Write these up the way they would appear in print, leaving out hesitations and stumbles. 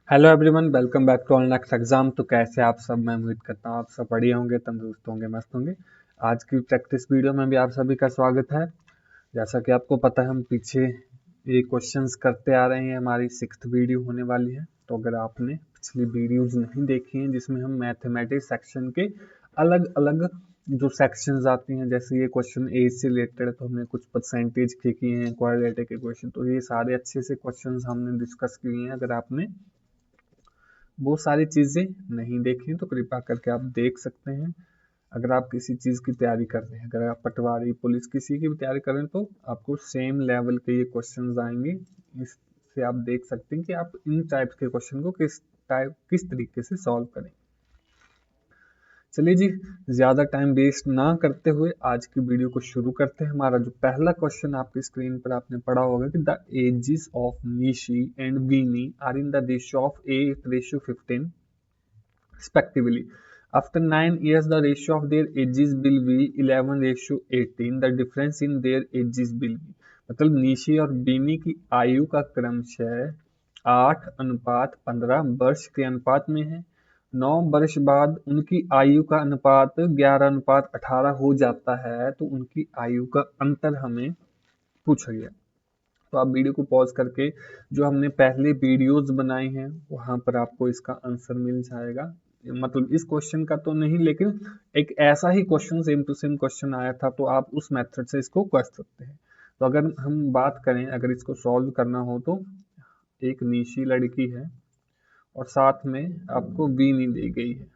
Hello everyone, welcome back to next exam. तो कैसे आप सब? मैं उम्मीद करता हूँ आप सब बढ़िया होंगे, तंदुरुस्त होंगे, मस्त होंगे। आज की प्रैक्टिस वीडियो में भी आप सभी का स्वागत है। जैसा कि आपको पता है, हम पीछे ये क्वेश्चंस करते आ रहे हैं, हमारी 6th वीडियो होने वाली है। तो अगर आपने पिछली वीडियोज नहीं देखी हैं जिसमें हम मैथमेटिक्स सेक्शन के अलग अलग जो सेक्शंस आती हैं, जैसे ये क्वेश्चन एज से रिलेटेड है तो हमने कुछ परसेंटेज के किए हैं, क्वाड्रेटिक के क्वेश्चन, तो ये सारे अच्छे से क्वेश्चंस हमने डिस्कस किए हैं। अगर आपने वो सारी चीज़ें नहीं देखी तो कृपया करके आप देख सकते हैं। अगर आप किसी चीज़ की तैयारी कर रहे हैं, अगर आप पटवारी पुलिस किसी की भी तैयारी कर रहे हैं, तो आपको सेम लेवल के ये क्वेश्चंस आएंगे। इससे आप देख सकते हैं कि आप इन टाइप के क्वेश्चन को किस तरीके से सॉल्व करें। चलिए जी, ज़्यादा टाइम वेस्ट ना करते हुए आज की वीडियो को शुरू करते हैं। हमारा जो पहला क्वेश्चन आपकी स्क्रीन पर आपने पढ़ा होगा कि the ages of Nishi and Vini are in the ratio of 8:15 respectively. After 9 years, the ratio of their ages will be 11:18. The difference in their ages will be, मतलब निशी और बीनी की आयु का क्रमशः 8:15 वर्ष के अनुपात में है। 9 वर्ष बाद उनकी आयु का अनुपात 11:18 हो जाता है। तो उनकी आयु का अंतर हमें पूछा गया। तो आप वीडियो को पॉज करके जो हमने पहले वीडियोस बनाई हैं वहां पर आपको इसका आंसर मिल जाएगा। मतलब इस क्वेश्चन का तो नहीं, लेकिन एक ऐसा ही question same to same question आया था, तो आप उस मेथड से इसको कर सकते हैं। तो अगर हम बात करें, अगर इसको सॉल्व करना हो तो एक निशी लड़की है और साथ में आपको बीनी दी गई है।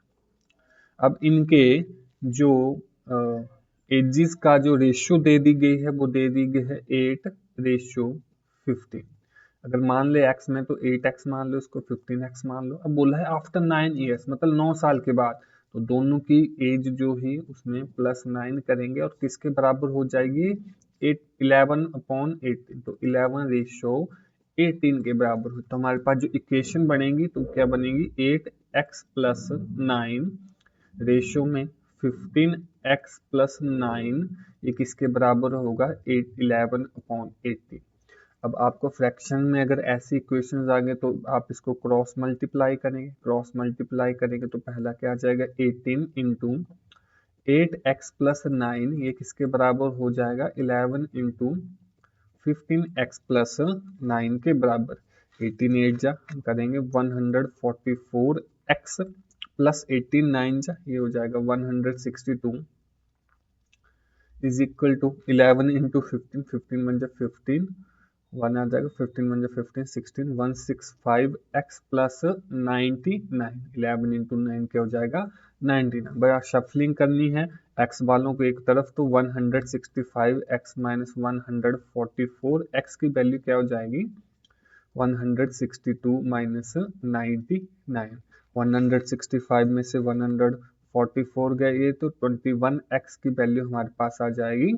अब इनके जो एजिस का जो रेशियो दे दी गई है वो दे दी गई है 8:15। अगर मान ले x में तो 8x मान लो, उसको 15x मान लो। अब बोला है आफ्टर 9 ईयर्स, मतलब 9 साल के बाद। तो दोनों की एज जो ही उसमें +9 करेंगे और किसके बराबर हो जाएगी? 11/18। तो 11:18 के बराबर हो। तो हमारे पास जो इक्वेशन बनेगी तो क्या बनेगी? 8x + 9 रेशियो में 15x + 9, ये किसके बराबर होगा? 11/18। अब आपको फ्रैक्शन में अगर ऐसी इक्वेशंस आ गए तो आप इसको क्रॉस मल्टीप्लाई करेंगे। क्रॉस मल्टीप्लाई करेंगे तो पहला क्या आ जाएगा? 18 इंटू 8x + 9, ये किसके बराबर हो जाएगा? 11 इंटू 15x + 9 के बराबर। 18 8 जा हम करेंगे 144x + 18 9 जा, ये हो जाएगा 162 इज इक्वल टू 11 इंटू 15, 15 1 जा 15, 1 आ जाएगा, 15 1 जा 15, 16, 165x + 99, 11 इंटू 9 क्या हो जाएगा? 99। बड़ा शफलिंग करनी है x वालों को एक तरफ, तो 165x - 144x की वैल्यू क्या हो जाएगी? 162 - 99। 165 में से 144 गए तो 21x की वैल्यू हमारे पास आ जाएगी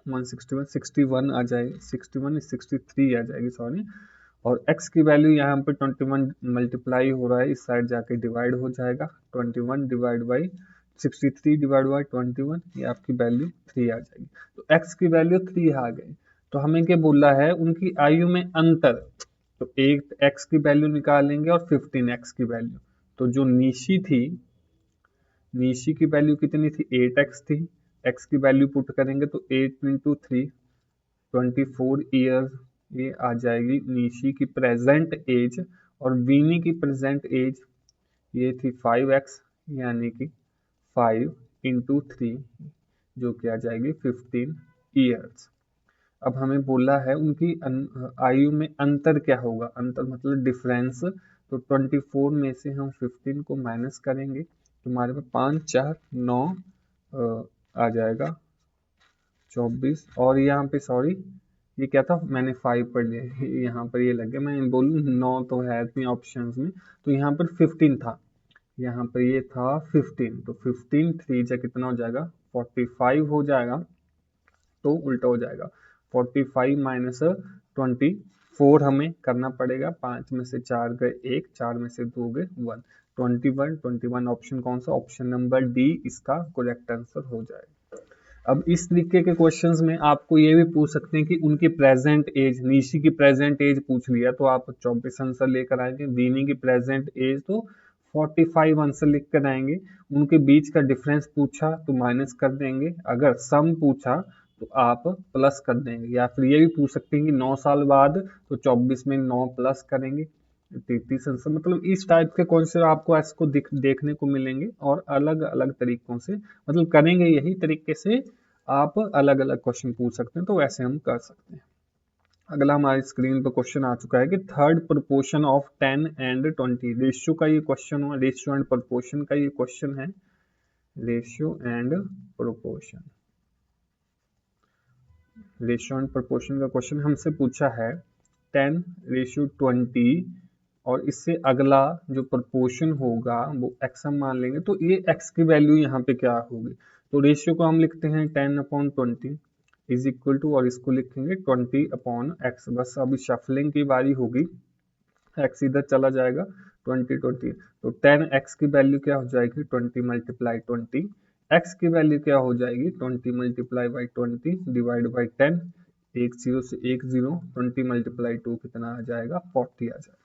161, 61 आ जाएगी, 61 63 आ जाएगी, सॉरी। और x की वैल्यू यहाँ पे 21 मल्टीप्लाई हो रहा है, इस साइड जाके डिवाइड हो जाएगा। 21 डिवाइड बाई 63 डिवाइड बाई 21, ये आपकी वैल्यू 3 आ जाएगी। तो x की वैल्यू 3 आ गई। तो हमें क्या बोला है? उनकी आयु में अंतर। तो 8x की वैल्यू निकालेंगे और 15x की वैल्यू। तो जो निशी थी, निशी की वैल्यू कितनी थी? 8x थी। x की वैल्यू पुट करेंगे तो 8 इंटू 3 24 ईयर, ये आ जाएगी निशी की प्रेजेंट एज। और वीनी की प्रेजेंट एज ये थी 5x, यानी कि 5 इंटू 3 जो कि आ जाएगी 15 ईयर्स। अब हमें बोला है उनकी आयु में अंतर क्या होगा? अंतर मतलब डिफरेंस। तो 24 में से हम 15 को माइनस करेंगे तो हमारे पास 5 4 9 आ जाएगा 24। और यहाँ पे सॉरी, ये क्या था? मैंने 5 पढ़ लिया, यहाँ पर ये लग गया, मैं बोलूँ 9 तो है इतनी ऑप्शन में। तो यहाँ पर 15 था, यहाँ पर ये था 15। तो 15 3 जा कितना हो जाएगा? 45 हो जाएगा। तो उल्टा हो जाएगा, 45 माइनस 24 हमें करना पड़ेगा। 5 में से 4 गए 1, 4 में से 2 गए 1, 21 21 ऑप्शन कौन सा? ऑप्शन नंबर डी इसका करेक्ट आंसर हो जाएगा। अब इस तरीके के क्वेश्चंस में आपको ये भी पूछ सकते हैं कि उनकी प्रेजेंट एज, निशी की प्रेजेंट एज पूछ लिया तो आप 24 आंसर लेकर आएंगे, दीनी की प्रेजेंट एज तो 45 आंसर लिख कर आएंगे, उनके बीच का डिफरेंस पूछा तो माइनस कर देंगे, अगर सम पूछा तो आप प्लस कर देंगे, या फिर ये भी पूछ सकते हैं कि 9 साल बाद तो 24 में 9 प्लस करेंगे 33 आंसर। मतलब इस टाइप के क्वेश्चन आपको इसको देखने को मिलेंगे और अलग अलग तरीकों से मतलब करेंगे, यही तरीके से आप अलग अलग क्वेश्चन पूछ सकते हैं, तो वैसे हम कर सकते हैं। अगला हमारी स्क्रीन पर क्वेश्चन आ चुका है कि third proportion of 10 and 20, ratio का ये क्वेश्चन हुआ, रेशियो एंड प्रोपोर्शन का ये क्वेश्चन है, ratio and proportion, ratio and proportion का क्वेश्चन हमसे पूछा है 10:20 और इससे अगला जो प्रोपोर्शन होगा वो x हम मान लेंगे, तो ये x की वैल्यू यहाँ पे क्या होगी, तो रेशियो को हम लिखते हैं 10/20 इज इक्वल टू, और इसको लिखेंगे 20/x। बस अभी शफलिंग की बारी होगी, x इधर चला जाएगा 20, तो 10x की वैल्यू क्या हो जाएगी 20 मल्टीप्लाई 20, x की वैल्यू क्या हो जाएगी 20 मल्टीप्लाई बाई 20 डिवाइड बाई 10, एक जीरो से एक जीरो, 20 मल्टीप्लाई 2 कितना आ जाएगा 40 आ जाएगा।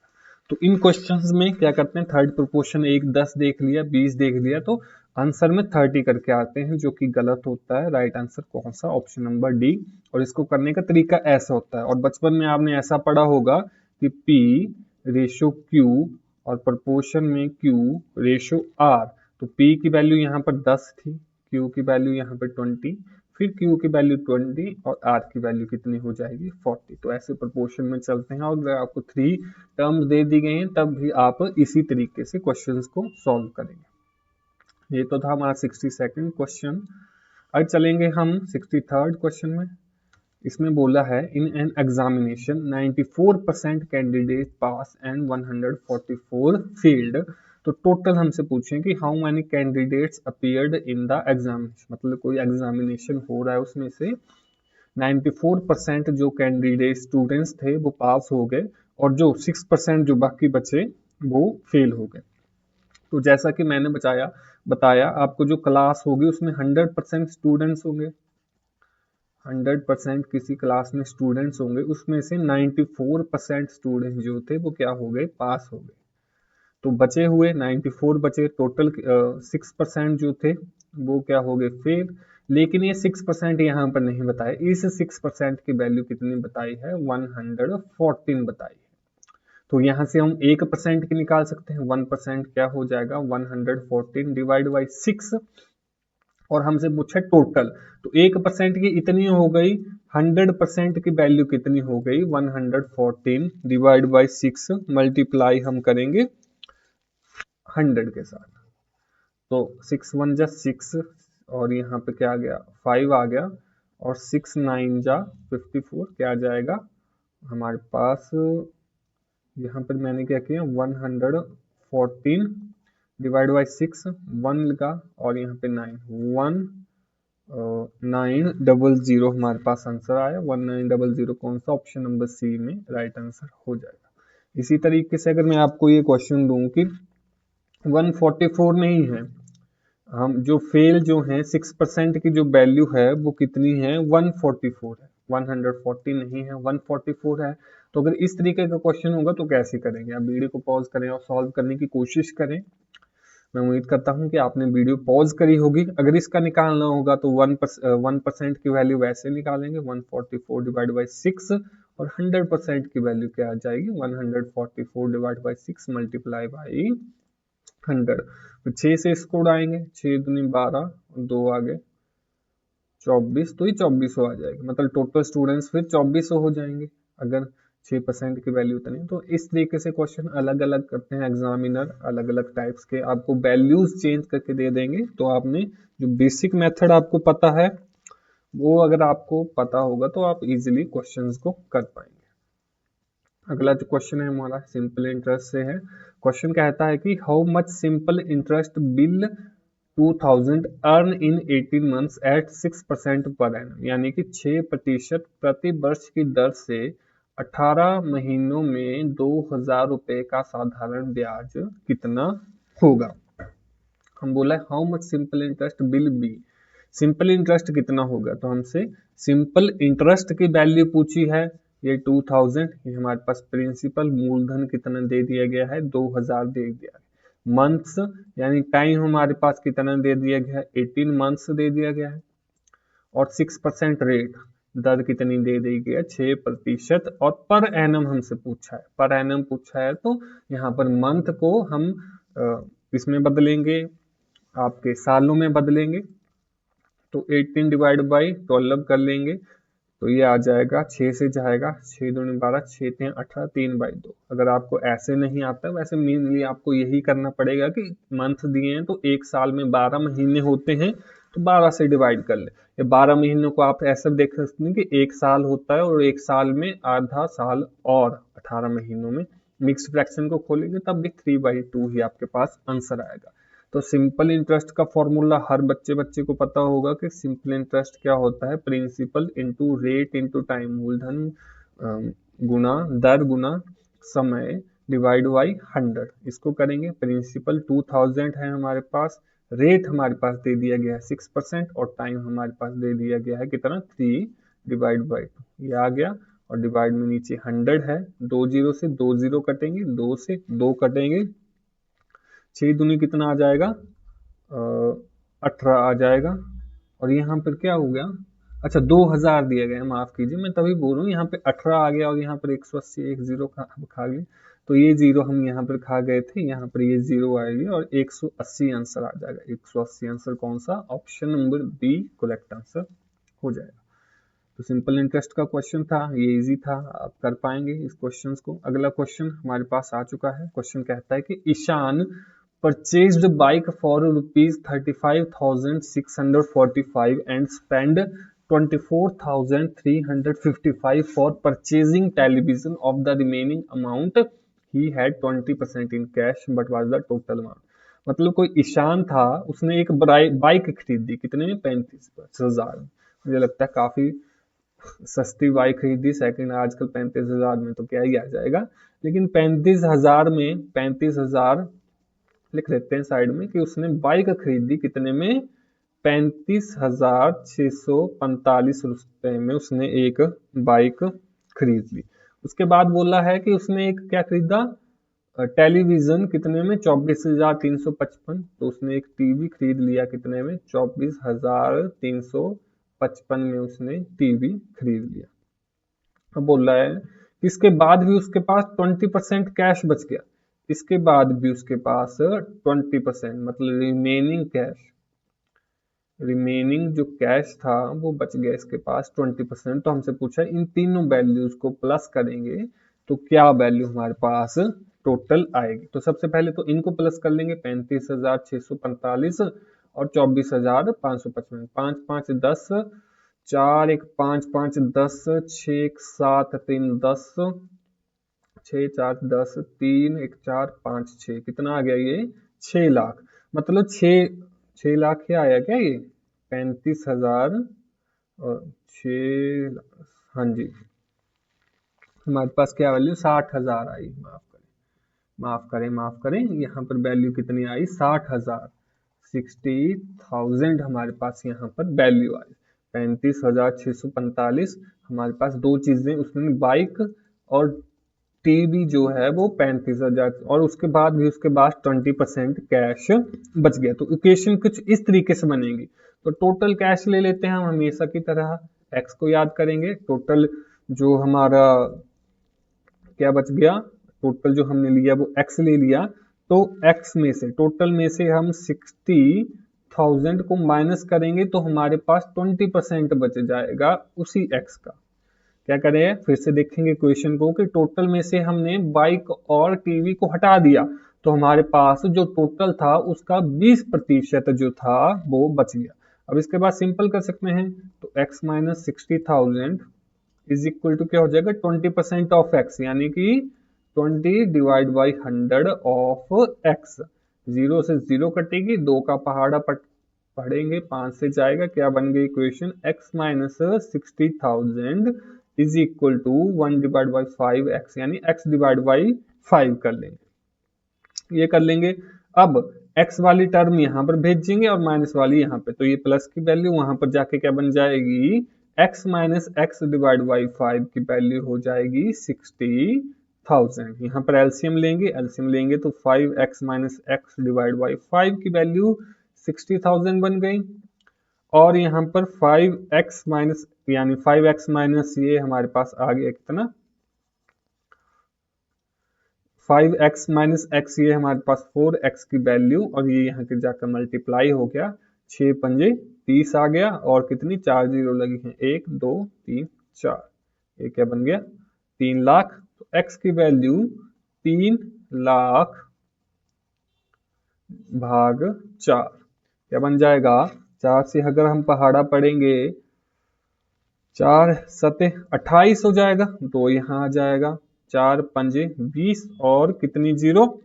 तो इन क्वेश्चंस में क्या करते हैं, थर्ड प्रोपोर्शन 1 10 देख लिया, 20 देख लिया, तो आंसर में 30 करके आते हैं, जो कि गलत होता है। राइट आंसर कौन सा, ऑप्शन नंबर डी। और इसको करने का तरीका ऐसा होता है, और बचपन में आपने ऐसा पढ़ा होगा कि P रेशो Q और प्रोपोर्शन में Q रेशो R, तो P की वैल्यू यहाँ पर 10 थी, Q की वैल्यू यहाँ पर 20, फिर Q की वैल्यू 20 और R की वैल्यू कितनी हो जाएगी 40। तो ऐसे प्रोपोर्शन में चलते हैं, और अगर आपको 3 टर्म्स दे दी गई हैं तब भी आप इसी तरीके से क्वेश्चंस को सॉल्व करेंगे। ये तो था हमारा 62nd क्वेश्चन। अब चलेंगे हम 63rd क्वेश्चन में। इसमें बोला है in an examination 94% candidate pass and 144 failed, तो टोटल हमसे पूछें कि how many candidates appeared in the examination, मतलब कोई एग्जामिनेशन हो रहा है उसमें से 94% जो कैंडिडेट स्टूडेंट्स थे वो पास हो गए और जो 6% जो बाकी बचे वो फेल हो गए। तो जैसा कि मैंने बताया आपको, जो क्लास होगी उसमें 100% स्टूडेंट्स होंगे, 100% किसी क्लास में स्टूडेंट्स होंगे, उसमें से 94% स्टूडेंट्स जो थे वो क्या हो गए, पास हो गए। तो बचे हुए 94 बचे, टोटल 6% जो थे वो क्या हो गए, फेल। लेकिन ये 6% यहाँ पर नहीं बताया, इस 6% की वैल्यू कितनी बताई है 114 बताई है। तो यहाँ से हम 1% की निकाल सकते हैं, 1% क्या हो जाएगा 114 डिवाइड बाई 6, और हमसे पूछा टोटल, तो 1% की इतनी हो गई, 100% की वैल्यू कितनी हो गई 114 डिवाइड बाई 6 मल्टीप्लाई हम करेंगे 100 के साथ, तो 6 1 जा 6 और यहाँ पे क्या आ गया 5 आ गया, और 6 9 जा 54 क्या आ जाएगा हमारे पास, यहाँ पर मैंने क्या किया 114 डिवाइड बाई 6 1 लगा, और यहाँ पे 1900 हमारे पास आंसर आया 1900, कौन सा, ऑप्शन नंबर सी में राइट आंसर हो जाएगा। इसी तरीके से अगर मैं आपको ये क्वेश्चन दूं कि 144 नहीं है, हम जो फेल जो है 6% की जो वैल्यू है वो कितनी है 144 है, 140 नहीं है 144 है। तो अगर इस तरीके का क्वेश्चन होगा तो कैसे करेंगे, आप वीडियो को पॉज करें और सॉल्व करने की कोशिश करें। मैं उम्मीद करता हूं कि आपने वीडियो पॉज करी होगी। अगर इसका निकालना होगा तो 1% की वैल्यू वैसे निकालेंगे 144 डिवाइड बाई 6, और 100% की वैल्यू क्या आ जाएगी 144 डिवाइड बाई 6 मल्टीप्लाई बाई 100। तो 6 से इसको उड़ाएंगे, 6 दूनी 12, 2 आ गए 24, तो ये 2400 आ जाएगा, मतलब टोटल स्टूडेंट्स फिर 2400 हो जाएंगे अगर 6% की वैल्यू उतनी। तो इस तरीके से क्वेश्चन अलग अलग करते हैं एग्जामिनर, अलग अलग टाइप्स के आपको वैल्यूज चेंज करके दे देंगे। तो आपने जो बेसिक मेथड आपको पता है वो अगर आपको पता होगा तो आप इजीली क्वेश्चंस को कर पाएंगे। अगला जो क्वेश्चन है हमारा सिंपल इंटरेस्ट से है। क्वेश्चन कहता है कि how much simple interest will 2000 earn in 18 months at 6% per annum, यानी कि 6% प्रति वर्ष की दर से 18 महीनों में 2000 रुपए का साधारण ब्याज कितना होगा। हम बोला है how much simple interest will be, simple interest कितना होगा, तो हमसे सिंपल इंटरेस्ट की वैल्यू पूछी है, ये 2000, ये हमारे पास प्रिंसिपल मूलधन कितना दे दिया गया है, 2000 दे दिया है। मंथ्स यानी टाइम हमारे पास कितना दे दिया गया है, 18 मंथ्स दे दिया गया है। और 6% रेट, दर कितनी दे दी गई है, 6%। और पर एनम हमसे पूछा है, पर एनम पूछा है तो यहाँ पर मंथ को हम इसमें बदलेंगे, आपके सालों में बदलेंगे। तो 18 डिवाइड बाई 12 कर लेंगे, तो ये आ जाएगा 6 से जाएगा, 6 दूनी 12, 6 3 18, 3/2। अगर आपको ऐसे नहीं आता, वैसे मेनली आपको यही करना पड़ेगा कि मंथ दिए हैं तो एक साल में 12 महीने होते हैं, तो 12 से डिवाइड कर ले। ये 12 महीनों को आप ऐसे देख सकते हैं कि एक साल होता है और एक साल में आधा साल और 18 महीनों में मिक्स फ्रैक्शन को खोलेंगे तब भी 3/2 ही आपके पास आंसर आएगा। तो सिंपल इंटरेस्ट का फॉर्मूला हर बच्चे को पता होगा कि सिंपल इंटरेस्ट क्या होता है, principal into rate into time, मूलधन गुना दर गुना समय डिवाइड बाई 100। इसको करेंगे, प्रिंसिपल 2000 है हमारे पास, रेट हमारे पास दे दिया गया है 6% और टाइम हमारे पास दे दिया गया है कितना, 3/2। ये आ गया और डिवाइड में नीचे 100 है, 2 0 से 2 0 कटेंगे, 2 से 2 कटेंगे, 6 दूनी कितना आ जाएगा, 18 आ जाएगा। और यहाँ पर क्या हो गया, अच्छा 2000 दिया गया, माफ कीजिए मैं तभी बोल रहा हूँ, यहाँ पे 18 आ गया और यहाँ पर 180 एक जीरो खा गए, तो ये जीरो हम यहाँ पर खा गए थे, यहाँ पर ये जीरो आएगी और 180 आंसर आ जाएगा। 180 आंसर कौन सा, option number B correct answer हो जाएगा। तो सिंपल इंटरेस्ट का क्वेश्चन था, ये इजी था, आप कर पाएंगे इस क्वेश्चन को। अगला क्वेश्चन हमारे पास आ चुका है। क्वेश्चन कहता है कि Ishan purchased bike for rupees 35,645 and spent 24,355 for purchasing television. Of the remaining amount he had 20% in cash, but was the total amount? मतलब कोई ईशान था, उसने एक बाइक खरीदी, कितने में, 35,000। मुझे लगता है काफी सस्ती बाइक खरीदी, सेकंड आजकल 35,000 में तो क्या ही आ जाएगा, लेकिन 35,000 में 35,000 लिख लेते हैं साइड में कि उसने बाइक खरीदी कितने में, 35,645 रुपए में उसने एक बाइक खरीद ली। उसके बाद बोला है कि उसने एक क्या खरीदा, टेलीविजन, कितने में, 24,355। तो उसने एक टीवी खरीद लिया कितने में, 24,355 में उसने टीवी खरीद लिया। अब बोल रहा है कि इसके बाद भी उसके पास 20% कैश बच गया, इसके बाद भी उसके पास 20% मतलब रिमेनिंग कैश, रिमेनिंग जो कैश था वो बच गया इसके पास 20%। तो हमसे पूछा इन तीनों वैल्यूज को प्लस करेंगे तो क्या वैल्यू हमारे पास टोटल आएगी। तो सबसे पहले तो इनको प्लस कर लेंगे, 35,645 और 24,555, 5 5 10, 4 1 5 5 10, 6 1 7 3 10, 6 4 10, 3 1 4 5 6, कितना आ गया ये, 6 लाख। मतलब 6 लाख क्या आया क्या, ये 35,000 और 6, हाँ जी, हमारे पास क्या वैल्यू 60,000 आई, माफ करें, यहाँ पर वैल्यू कितनी आई, 60,000, 60,000 हमारे पास यहाँ पर वैल्यू आई। 35,645 हमारे पास दो चीजें, उसने बाइक और टीवी जो है वो 35,000, और उसके बाद भी उसके पास 20% कैश बच गया। तो इक्वेशन कुछ इस तरीके से बनेगी। तो टोटल कैश ले लेते हैं हम हमेशा की तरह, एक्स को याद करेंगे, टोटल जो हमारा क्या बच गया, टोटल जो हमने लिया वो एक्स ले लिया, तो एक्स में से, टोटल में से हम 60,000 को माइनस करेंगे तो हमारे पास 20% बच जाएगा उसी एक्स का। क्या करें, फिर से देखेंगे क्वेश्चन को कि टोटल में से हमने बाइक और टीवी को हटा दिया तो हमारे पास जो टोटल था उसका 20% जो था वो बच गया। अब इसके बाद सिंपल कर सकते हैं, तो x minus 60,000 is equal to क्या हो जाएगा, 20% ऑफ x, यानी कि 20 डिवाइड बाई 100 ऑफ x। 0 से 0 कटेगी, 2 का पहाड़ा पढ़ेंगे, 5 से जाएगा, क्या बन गई equation, x minus 60,000 is equal to 1 divide by 5x, यानी x डिवाइड बाई 5 कर लेंगे, ये कर लेंगे। अब एक्स वाली टर्म यहाँ पर भेजेंगे और माइनस वाली यहाँ पे, तो ये प्लस की वैल्यू वहां पर जाके क्या बन जाएगी, x minus x divide by 5 की वैल्यू हो जाएगी 60,000। यहाँ पर एलसीएम लेंगे तो 5x minus x divide by 5 की वैल्यू 60,000 बन गई। और यहाँ पर 5x माइनस यानी 5x माइनस ये हमारे पास आ गया कितना, 5x माइनस एक्स, ये हमारे पास 4x की वैल्यू, और ये यहाँ के जाकर मल्टीप्लाई हो गया, 6 पंजे 30 आ गया, और कितनी 4 जीरो लगी हैं, 1 2 3 4, ये क्या बन गया 3 लाख। तो x की वैल्यू 3 लाख भाग 4 क्या बन जाएगा, 4 से अगर हम पहाड़ा पढ़ेंगे 4 सते 28 हो जाएगा, तो यहाँ आ जाएगा 4 पंजे 20, और कितनी जीरो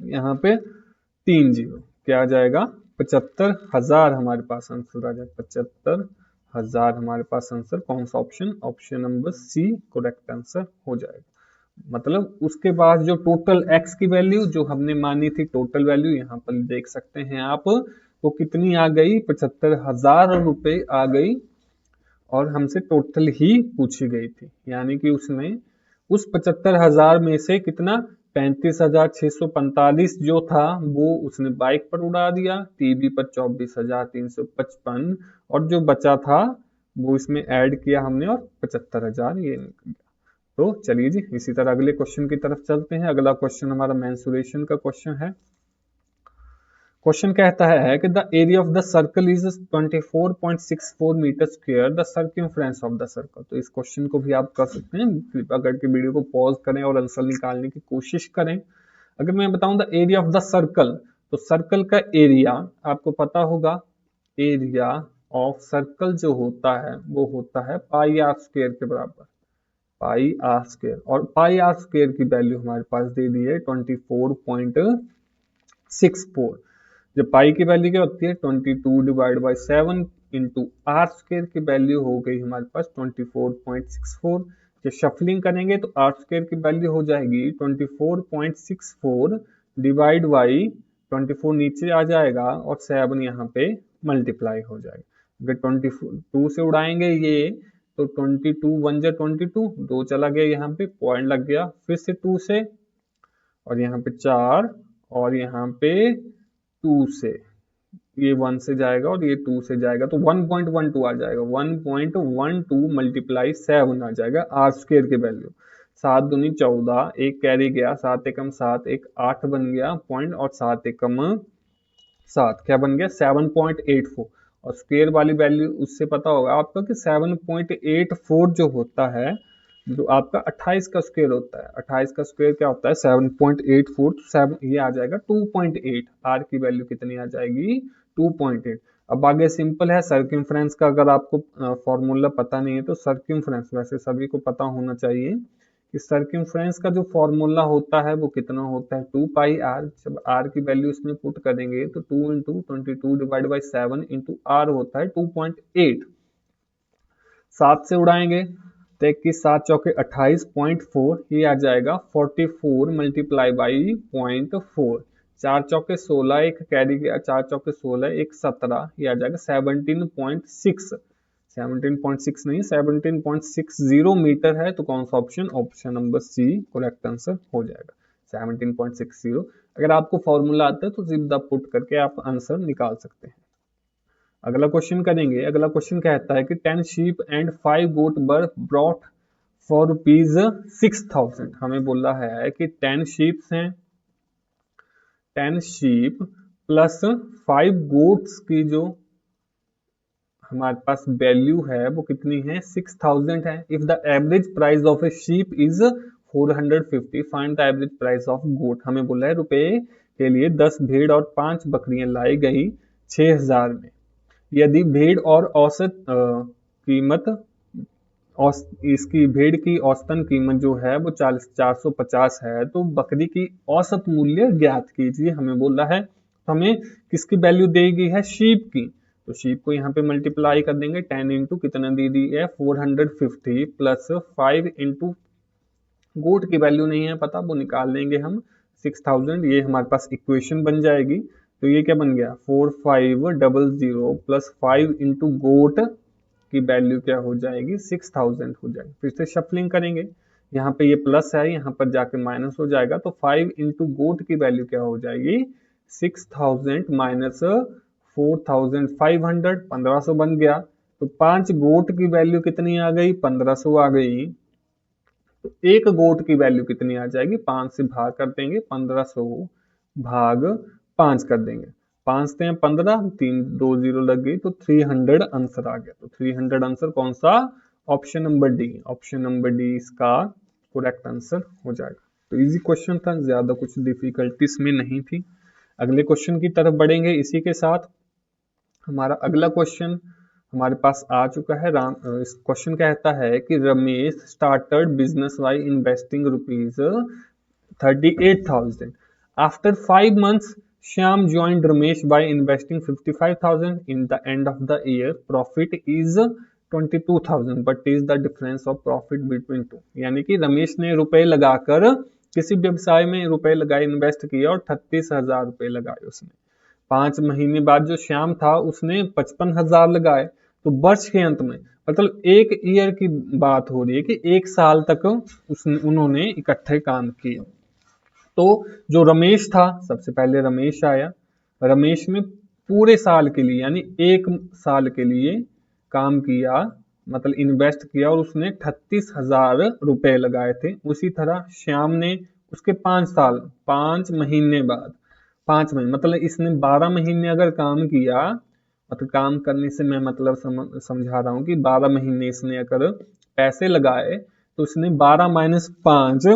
यहाँ पे 3 जीरो, क्या आ जाएगा 75,000 हमारे पास आंसर आ जाएगा, 75,000 हमारे पास आंसर। कौन सा option, option number C correct answer हो जाएगा। मतलब उसके बाद जो टोटल x की वैल्यू जो हमने मानी थी, टोटल वैल्यू यहाँ पर देख सकते हैं आप, वो कितनी आ गई, 75,000 रुपए आ गई, और हमसे टोटल ही पूछी गई थी, यानी कि उसने उस 75,000 में से कितना 35,645 जो था वो उसने बाइक पर उड़ा दिया, टीवी पर 24,355, और जो बचा था वो इसमें ऐड किया हमने, और 75,000 ये निकल गया। तो चलिए जी इसी तरह अगले क्वेश्चन की तरफ चलते हैं। अगला क्वेश्चन हमारा मेंसुरेशन का क्वेश्चन है। क्वेश्चन कहता है कि the area of the circle is 24.64 metre square, the circumference of the circle. तो इस क्वेश्चन को भी आप कर सकते हैं, कृपया करके वीडियो को पॉज करें और आंसर निकालने की कोशिश करें। अगर मैं बताऊं the area of the circle, तो सर्कल का एरिया आपको पता होगा, एरिया ऑफ सर्कल जो होता है वो होता है पाई आर स्क्वायर के बराबर, पाई आर स्क्वायर, और पाई आर स्क्वायर की वैल्यू हमारे पास दे दी है 24.64। जब पाई की वैल्यू क्या होती है 22 divide by 7 into R square की वैल्यू हो गई हमारे पास 24.64। जब शफलिंग करेंगे तो आर स्क्वायर की वैल्यू हो जाएगी 24.64 डिवाइड बाई 24 नीचे आ जाएगा और 7 यहाँ पे मल्टीप्लाई हो जाएगा। अगर 22 से उड़ाएंगे ये तो 22 1 जा 22, 2 चला गया यहाँ पे पॉइंट लग गया, फिर से 2 से, और यहाँ पे 4, और यहाँ पे 2 से, ये 1 से जाएगा और ये 2 से जाएगा, तो 1.12 आ जाएगा, 1.12 मल्टीप्लाई 7 आ जाएगा आर स्क्वायर की वैल्यू। 7 दूनी 14, एक कैरी गया, 7 एकम 7, एक 8 बन गया पॉइंट, और 7 एकम 7 क्या बन गया 7.84, और स्क्वायर वाली वैल्यू उससे पता होगा आपको कि 7.84 जो होता है, जो आपका 28 का स्क्वायर होता है, 28 का स्क्वायर क्या होता है 7.84, तो 7 ये आ जाएगा 2.8, आर की वैल्यू कितनी आ जाएगी 2.8। अब आगे सिंपल है, सर्कमफ्रेंस का अगर आपको फॉर्मूला पता नहीं है तो सर्कमफ्रेंस वैसे सभी को पता होना चाहिए कि सर्कमफ्रेंस का जो फॉर्मूला होता है वो कितना होता है 2 पाई आर। जब आर की वैल्यू इसमें पुट करेंगे तो 2 into 22 divide by 7 into R होता है 2.8। 7 से उड़ाएंगे तो 21 7 चौके 28.4, ये आ जाएगा 44 मल्टीप्लाई बाई 0.4, 4 चौके 16, एक कैरी गया 4 चौके 16, एक 17, ये आ जाएगा 17.6, 17.6 नहीं 17.60 मीटर है। तो कौन सा option, option number C correct answer हो जाएगा 17.60। अगर आपको फॉर्मूला आता है तो सीधा पुट करके आप आंसर निकाल सकते हैं। अगला क्वेश्चन करेंगे। अगला क्वेश्चन कहता है कि 10 sheep and 5 goat were brought for rupees 6,000। हमें बोला है कि 10 शीप्स हैं, 10 शीप प्लस 5 गोट्स की जो हमारे पास वैल्यू है वो कितनी है 6,000 है। If the average price of a sheep is 450, find the average price of goat. हमें बोला है रुपए के लिए 10 भेड़ और 5 बकरियां लाई गई 6,000 में। यदि भेड़ और औसत कीमत इसकी भेड़ की औसतन कीमत जो है वो 450 है, तो बकरी की औसत मूल्य ज्ञात कीजिए। हमें बोला है, हमें किसकी वैल्यू दी गई है शीप की, तो शीप को यहाँ पे मल्टीप्लाई कर देंगे 10 इंटू कितना दी दी है 450 प्लस 5 इंटू गोट की वैल्यू नहीं है पता, वो निकाल लेंगे हम 6000, ये हमारे पास इक्वेशन बन जाएगी। तो ये क्या बन गया 4500 प्लस 5 इंटू गोट की वैल्यू क्या हो जाएगी 6000 हो जाएगी। फिर से शफलिंग करेंगे, यहाँ पे ये प्लस है, यहाँ पर जाके माइनस हो जाएगा, तो 5 इंटू गोट की वैल्यू क्या हो जाएगी 6000 माइनस 4500, 1500 बन गया। तो 5 गोट की वैल्यू कितनी आ गई 1500 आ गई। तो एक गोट की वैल्यू कितनी आ जाएगी 5 से भाग कर देंगे, 1500 भाग 5 कर देंगे, 5 से 15, 3 2 0 लग गई, तो 300 आंसर आ गया। तो 300 आंसर कौन सा, option number D, option number D इसका करेक्ट आंसर हो जाएगा। तो इजी क्वेश्चन था, ज्यादा कुछ डिफिकल्टी इसमें नहीं थी। अगले क्वेश्चन की तरफ बढ़ेंगे। इसी के साथ हमारा अगला क्वेश्चन हमारे पास आ चुका है। इस क्वेश्चन कहता है कि Ramesh started business by investing ₹38,000। After 5 months Shyam joined Ramesh by investing 55,000. In the end of the year, profit is 22,000. But is the difference of profit between two? यानी कि रमेश ने रुपए लगाकर किसी व्यवसाय में रुपए लगाए, इन्वेस्ट किया और 38,000 रुपए लगाए उसने। 5 महीने बाद जो श्याम था उसने 55,000 लगाए। तो वर्ष के अंत में, मतलब एक ईयर की बात हो रही है कि एक साल तक उन्होंने इकट्ठे काम किए। तो जो रमेश था, सबसे पहले रमेश आया, रमेश ने पूरे साल के लिए यानी एक साल के लिए काम किया, मतलब इन्वेस्ट किया, और उसने 38,000 रुपए लगाए थे। उसी तरह श्याम ने उसके 5 महीने बाद, 5 महीने मतलब इसने 12 महीने अगर काम किया, मतलब काम करने से मैं मतलब समझा रहा हूँ कि 12 महीने इसने अगर पैसे लगाए, तो उसने 12 माइनस 5,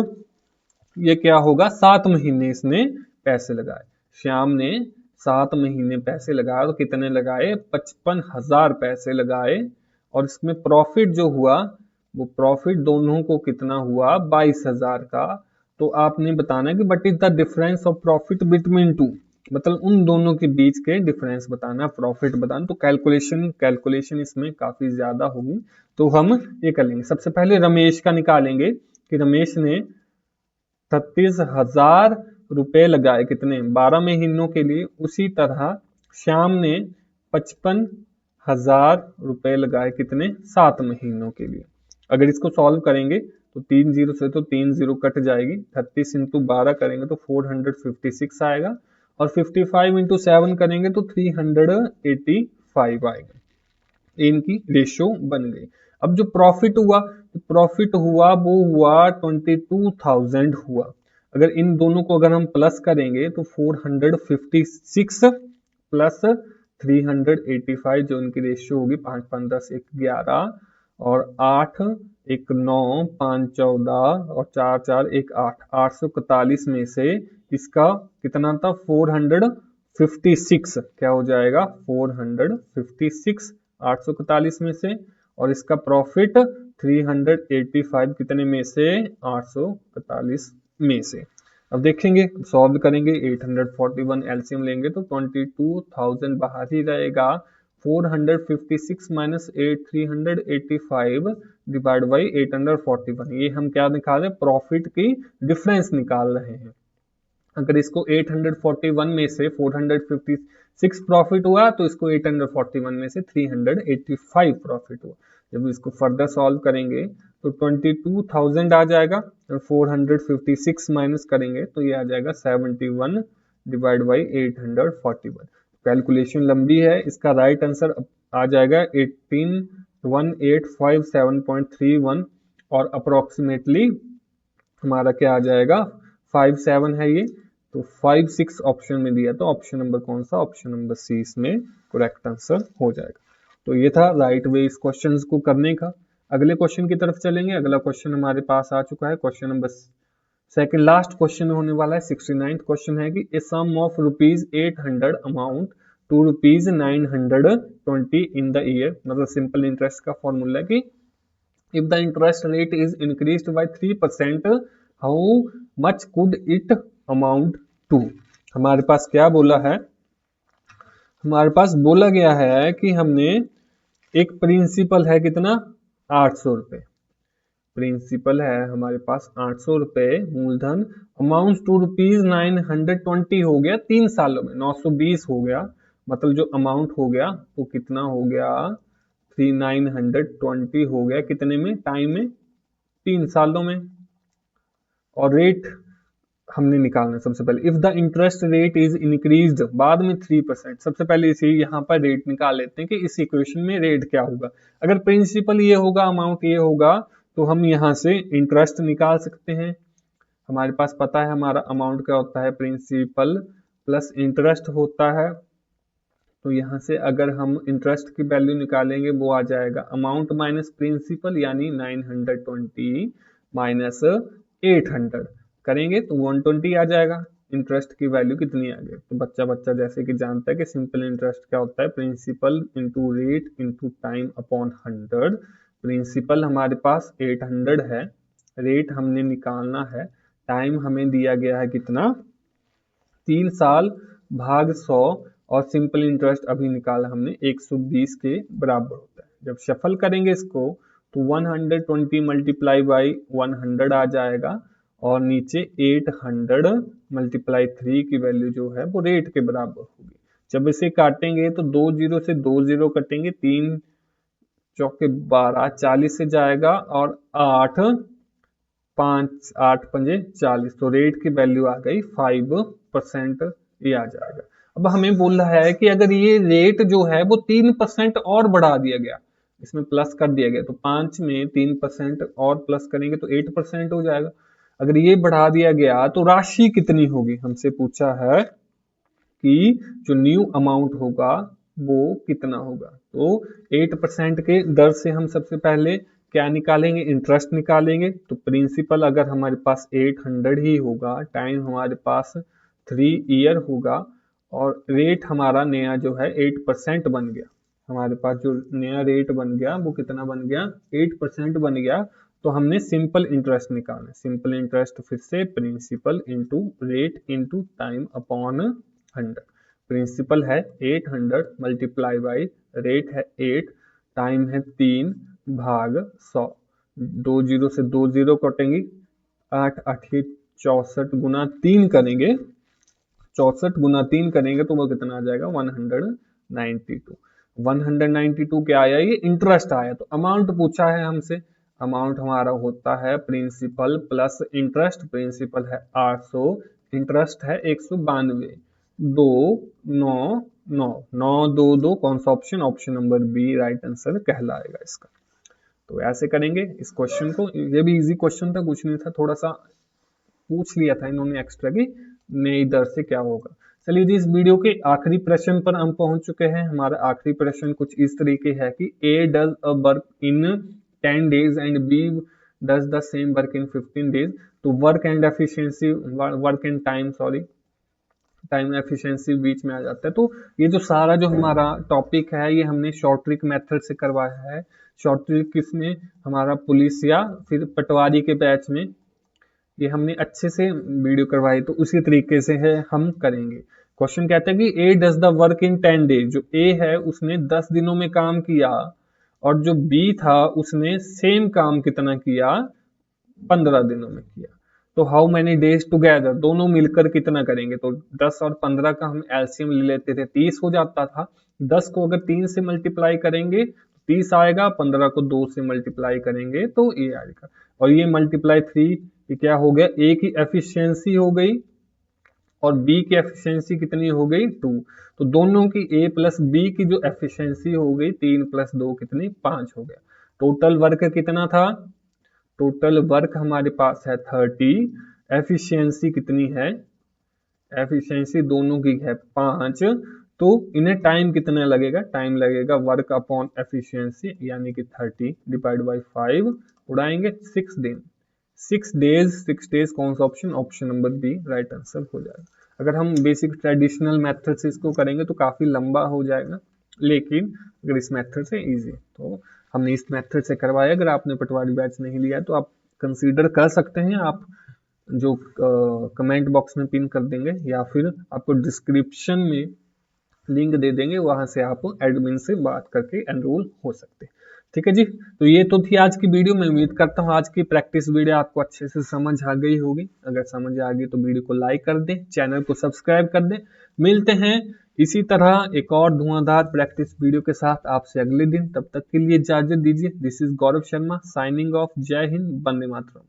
ये क्या होगा 7 महीने इसने पैसे लगाए। श्याम ने 7 महीने पैसे लगाए, तो कितने लगाए 55,000 पैसे लगाए, और इसमें प्रॉफिट जो हुआ वो प्रॉफिट दोनों को कितना हुआ 22,000 का। तो आपने बताना है कि what is the difference of profit between two, मतलब उन दोनों के बीच के डिफरेंस बताना, प्रॉफिट बताना। तो कैलकुलेशन इसमें काफी ज्यादा होगी, तो हम ये कर लेंगे। सबसे पहले रमेश का निकालेंगे कि रमेश ने 38,000 रुपए लगाए कितने 12 महीनों के लिए। उसी तरह श्याम ने 55,000 रुपए लगाए कितने 7 महीनों के लिए। अगर इसको सॉल्व करेंगे तो 3 जीरो से तो 3 जीरो कट जाएगी, 38 इंटू 12 करेंगे तो 456 आएगा, और 55 इंटू 7 करेंगे तो 385 आएगा। इनकी रेशियो बन गई। अब जो प्रॉफिट हुआ वो हुआ 22,000 हुआ। अगर इन दोनों को अगर हम प्लस करेंगे तो 456 प्लस 385, जो इनकी रेशियो होगी 5 5 10 1 11, और 8 1 9 5 14, और 4 4 1 8, 841 में से इसका कितना था 456, क्या हो जाएगा 456 841 में से, और इसका प्रॉफिट 385 कितने में से 841 में से। अब देखेंगे सॉल्व करेंगे, 841 एलसीएम लेंगे तो 22,000 बाहर ही रहेगा, 456 माइनस 385 डिवाइड बाई 841, ये हम क्या निकाल रहे हैं प्रॉफिट की डिफरेंस निकाल रहे हैं। अगर इसको 841 में से 456 प्रॉफिट हुआ तो इसको 841 में से 385 प्रॉफिट हुआ। जब इसको फर्दर सॉल्व करेंगे तो 22,000 आ जाएगा, और 456 माइनस करेंगे तो ये आ जाएगा 71 डिवाइड बाई 841। कैलकुलेशन लंबी है, इसका राइट आंसर आ जाएगा 18,1857.31, और अप्रोक्सीमेटली हमारा क्या आ जाएगा 57 है ये, तो 56 ऑप्शन में दिया, तो ऑप्शन नंबर कौन सा, ऑप्शन नंबर सी इसमें करेक्ट आंसर हो जाएगा। तो ये था राइट वे इस क्वेश्चन को करने का। अगले क्वेश्चन की तरफ चलेंगे। अगला क्वेश्चन हमारे पास आ चुका है, question number second last question होने वाला है। 69th क्वेश्चन है कि a sum of ₹800 amount to ₹920 in the year, मतलब सिंपल इंटरेस्ट का फॉर्मूला है कि if the interest rate is increased by 3%, how much could it amount to. हमारे पास क्या बोला है, हमारे पास बोला गया है कि हमने एक प्रिंसिपल है कितना 800 रुपए, प्रिंसिपल है हमारे पास 800 रुपये मूलधन, अमाउंट टू ₹920 हो गया 3 सालों में, 920 हो गया, मतलब जो अमाउंट हो गया वो कितना हो गया 920 हो गया कितने में, टाइम में, 3 सालों में। और रेट हमने निकालना है सबसे पहले, if the interest rate is increased, बाद में 3%, सबसे पहले इसे यहाँ पर रेट निकाल लेते हैं कि इस इक्वेशन में रेट क्या होगा। अगर प्रिंसिपल ये होगा, अमाउंट ये होगा, तो हम यहाँ से इंटरेस्ट निकाल सकते हैं। हमारे पास पता है हमारा अमाउंट क्या होता है, प्रिंसिपल प्लस इंटरेस्ट होता है। तो यहाँ से अगर हम इंटरेस्ट की वैल्यू निकालेंगे वो आ जाएगा अमाउंट माइनस प्रिंसिपल, यानी 920 माइनस 800 करेंगे तो 120 आ जाएगा। इंटरेस्ट की वैल्यू कितनी आ गई, तो बच्चा बच्चा जैसे कि जानता है कि सिंपल इंटरेस्ट क्या होता है, principal into rate into time upon 100। Principal हमारे पास 800 है, रेट हमने निकालना है, टाइम हमें दिया गया है कितना 3 साल भाग 100, और सिंपल इंटरेस्ट अभी निकाला हमने 120 के बराबर होता है। जब शफल करेंगे इसको तो 120 मल्टीप्लाई बाई 100 आ जाएगा, और नीचे 800 मल्टीप्लाई 3 की वैल्यू जो है वो रेट के बराबर होगी। जब इसे काटेंगे तो 2 जीरो से 2 जीरो कटेंगे, 3 चौके 12, 40 से जाएगा, और 8 5 8 पंजे 40, तो रेट की वैल्यू आ गई 5%, ये आ जाएगा। अब हमें बोल रहा है कि अगर ये रेट जो है वो 3% और बढ़ा दिया गया, इसमें प्लस कर दिया गया, तो 5 में 3% और प्लस करेंगे तो 8% हो जाएगा। अगर ये बढ़ा दिया गया तो राशि कितनी होगी, हमसे पूछा है कि जो न्यू अमाउंट होगा वो कितना होगा। तो 8% के दर से हम सबसे पहले क्या निकालेंगे, इंटरेस्ट निकालेंगे। तो प्रिंसिपल अगर हमारे पास 800 ही होगा, टाइम हमारे पास 3 ईयर होगा, और रेट हमारा नया जो है 8% बन गया। हमारे पास जो नया रेट बन गया वो कितना बन गया, 8% बन गया। तो हमने सिंपल इंटरेस्ट निकालना है, सिंपल इंटरेस्ट फिर से principal into rate into time upon 100। Principal है 800 मल्टीप्लाई बाई रेट है 8, टाइम है 3 भाग 100, 2 जीरो से 2 जीरो कटेंगी, 8 8 64 गुना 3 करेंगे, 64 गुना 3 करेंगे तो वो कितना आ जाएगा 192। 192 क्या आया, ये इंटरेस्ट आया। तो अमाउंट पूछा है हमसे, अमाउंट हमारा होता है प्रिंसिपल प्लस इंटरेस्ट, प्रिंसिपल है 800, इंटरेस्ट है 192, 2 9 9 9 2 2, कौन सा option, option number B right answer कहलाएगा इसका। तो ऐसे करेंगे इस क्वेश्चन को, ये भी इजी क्वेश्चन था, कुछ नहीं था, थोड़ा सा पूछ लिया था इन्होंने एक्स्ट्रा की नई दर से क्या होगा। चलिए जी, इस वीडियो के आखिरी प्रश्न पर हम पहुंच चुके हैं। हमारा आखिरी प्रश्न कुछ इस तरीके है कि A does a work in 10 days and B does the same work in 15 days। तो work and efficiency, work and time, sorry time efficiency बीच में आ जाता है। तो ये जो सारा जो हमारा टॉपिक है ये हमने शॉर्ट ट्रिक मेथड से करवाया है। शॉर्ट ट्रिक किसमें, हमारा पुलिस या फिर पटवारी के बैच में, ये हमने अच्छे से वीडियो करवाई, तो उसी तरीके से है हम करेंगे। क्वेश्चन कहता है कि A does the work in 10 days, जो ए है उसने 10 दिनों में काम किया, और जो बी था उसने सेम काम कितना किया, 15 दिनों में किया। तो हाउ मेनी डेज टुगेदर, दोनों मिलकर कितना करेंगे। तो 10 और 15 का हम एलसीएम ले लेते थे, 30 हो जाता था। 10 को अगर 3 से मल्टीप्लाई करेंगे 30 आएगा, 15 को 2 से मल्टीप्लाई करेंगे तो ये आएगा, और ये मल्टीप्लाई 3, ये क्या हो गया, ए की एफिशिएंसी हो गई और बी की एफिशिएंसी कितनी हो गई 2। तो दोनों की ए प्लस बी की जो एफिशिएंसी हो गई 3 + 2 कितनी 5 हो गया। टोटल वर्क कितना था, टोटल वर्क हमारे पास है 30, एफिशिएंसी कितनी है, एफिशिएंसी दोनों की है 5, तो इन्हें टाइम कितना लगेगा, टाइम लगेगा वर्क अपॉन एफिशिएंसी, यानी कि 30 डिवाइड बाई 5, उड़ाएंगे 6 दिन, 6 डेज कौन सा option, option number B right answer हो जाएगा। अगर हम बेसिक ट्रेडिशनल मेथड से इसको करेंगे तो काफी लंबा हो जाएगा, लेकिन अगर इस मेथड से इजी, तो हमने इस मेथड से करवाया। अगर आपने पटवारी बैच नहीं लिया तो आप कंसीडर कर सकते हैं, आप जो कमेंट बॉक्स में पिन कर देंगे या फिर आपको डिस्क्रिप्शन में लिंक दे देंगे, वहां से आप एडमिन से बात करके एनरोल हो सकते हैं। ठीक है जी। तो ये तो थी आज की वीडियो। मैं उम्मीद करता हूँ आज की प्रैक्टिस वीडियो आपको अच्छे से समझ आ गई होगी। अगर समझ आ गई तो वीडियो को लाइक कर दें, चैनल को सब्सक्राइब कर दें। मिलते हैं इसी तरह एक और धुआंधार प्रैक्टिस वीडियो के साथ आपसे अगले दिन। तब तक के लिए इजाजत दीजिए। This is Gaurav Sharma signing off. जय हिंद, वंदे मातरम।